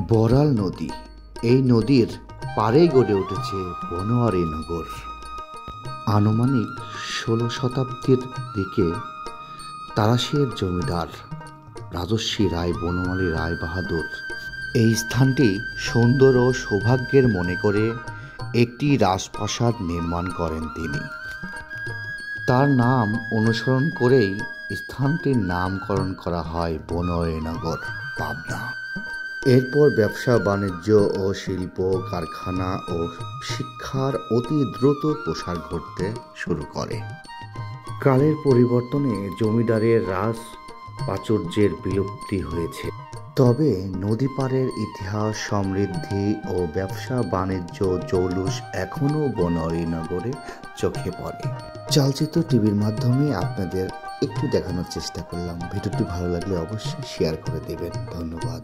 বড়াল নদী, এই নদীর পাড়েই গড়ে উঠেছে বনোয়ারি নগর। আনুমানিক ১৬ শতাব্দীর দিকে তারাশের জমিদার রাজর্ষি রায় বনমালী রায় বাহাদুর এই স্থানটি সুন্দর ও সৌভাগ্যের মনে করে একটি রাজপ্রাসাদ নির্মাণ করেন তিনি। তার নাম অনুসরণ করেই স্থানটির নামকরণ করা হয় বনোয়ারিনগর, পাবনা। এরপর ব্যবসা বাণিজ্য ও শিল্প কারখানা ও শিক্ষার অতি দ্রুত প্রসার ঘটতে শুরু করে। কালের পরিবর্তনে জমিদারের রাজ প্রাচুর্যের বিলুপ্তি হয়েছে, তবে নদী পাড়ের ইতিহাস, সমৃদ্ধি ও ব্যবসা বাণিজ্য জৌলুস এখনও বনোয়ারিনগরে চোখে পড়ে। চলচ্চিত্র টিভির মাধ্যমে আপনাদের একটু দেখানোর চেষ্টা করলাম। ভিডিওটি ভালো লাগলে অবশ্যই শেয়ার করে দেবেন। ধন্যবাদ।